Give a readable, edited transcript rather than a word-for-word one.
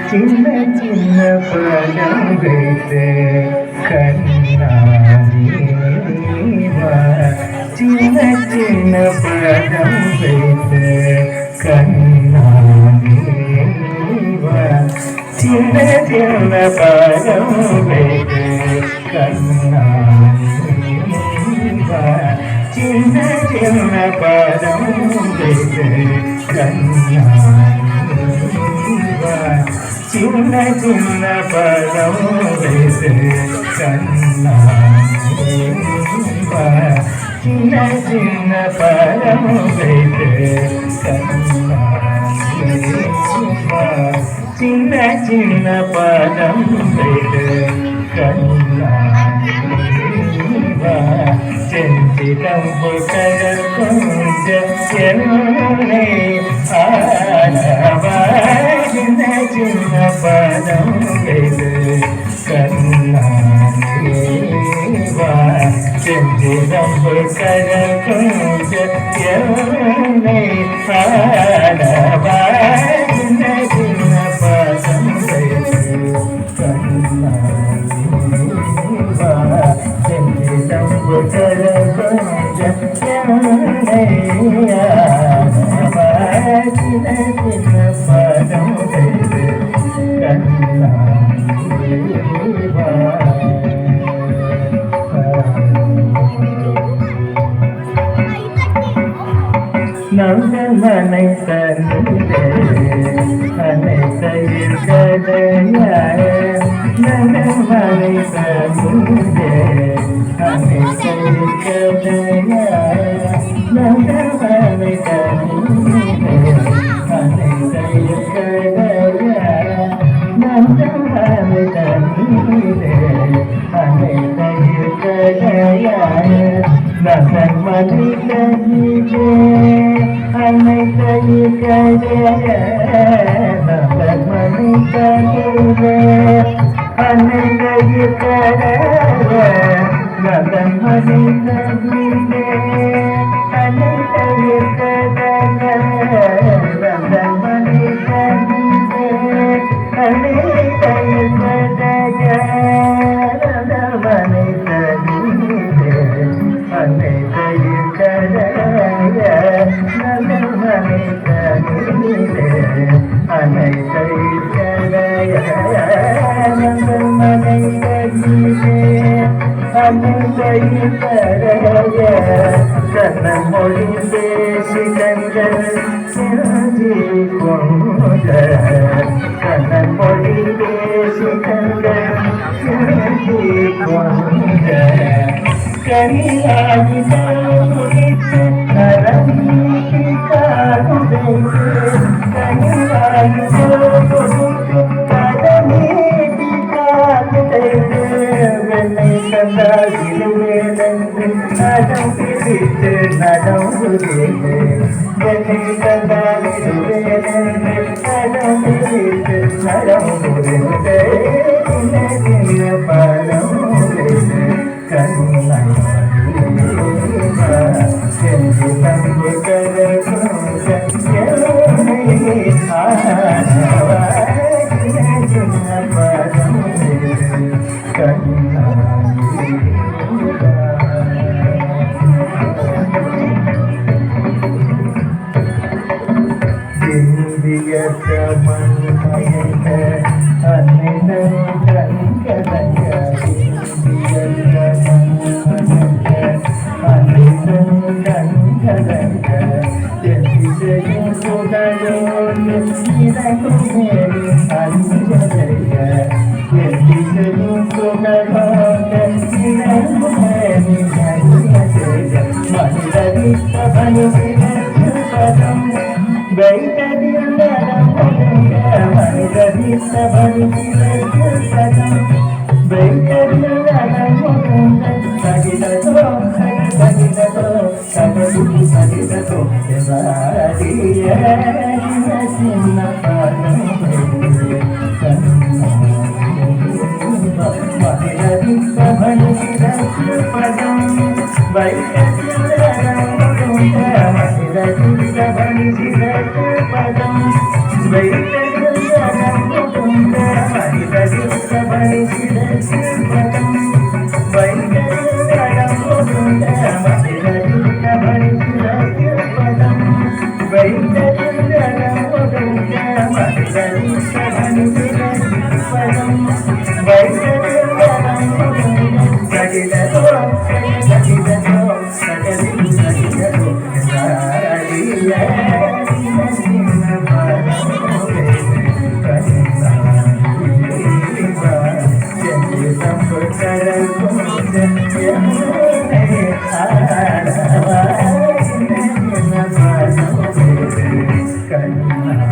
சின்ன சின்ன படம் வைத்து கண்ணாடிவா சின்ன சின்ன படம் வைத்து கண்ணாடிவா சின்ன சின்ன படம் வைத்து கண்ணாடிவா சின்ன சின்ன படம் வைத்து கண்ணாடிவா சின்ன சின்ன படம் வைத்து கண்ணாடிவா சின்ன சின்ன படம் வைத்து கண்ணாடிவா சின்ன சின்ன படம் வைத்து கண்ணாடிவா செஞ்சிடம் கடல் கொஞ்சம் என்னை ஆனவா சின்ன சின்ன படம் வைத்து கண்ணாடிவா செஞ்சிடம் கடல் கொஞ்சம் என்னை ஆனவா சின்ன சின்ன படம் வைத்து கண்ணாடிவா செஞ்சிடம் கடல் கொஞ்சம் என்னை ஆனவா சின்ன சின்ன படம் வைத்து கண்ணாடிவா நங்கள் மனை தந்தே அனைத்தையில் கதையாய நங்கள் மனை தந்தே அனைத்தையில் கதையாய நங்கள் மனை தந்தே அனைத்தையில் கதையாய நங்கள் மனை தந்தே அனைத்தையில் கதையாய நங்கள் மனை தந்தே அனைத்தையில் கதையாய நங்கள் மனை தந்தே அனைத்தையில் கதையாய நங்கள் மனை தந்தே அனைத்தையில் கதையாய நங்கள் மனை தந்தே அனைத்தையில் கதையாய நங்கள் மனை தந்தே அனைத்தையில் கதையாய நங்கள் மனை தந்தே அனைத்தையில் கதையாய நங்கள் மனை தந்தே அனைத்தையில் கதையாய கண்ணன் மொழி பேசி கண்கள் செஞ்சி கொண்ட கண்ணன் மொழி பேசி கண்கள் செஞ்சி கொண்ட கனியாகி முடித்து நரம்பி காதுதைத்து கனியாகி முடித்து கடமேடி காதுதைத்து வெள்ளை கண்டாகிடு வேலன்று நடம் பிடித்து நடம் புரிந்து வெள்ளை கண்டாகிடு வேலன்று நடம் பிடித்து நடம் புரிந்து சின்ன சின்ன படம் புரிந்து கண்ணாடிவா சென்று தந்து கடல் ஆனவா சின்ன சின்ன படம் கண்ணாடிவா இந்திய மண் மயங்க அன்னை கண்கலங்க Bye. Kan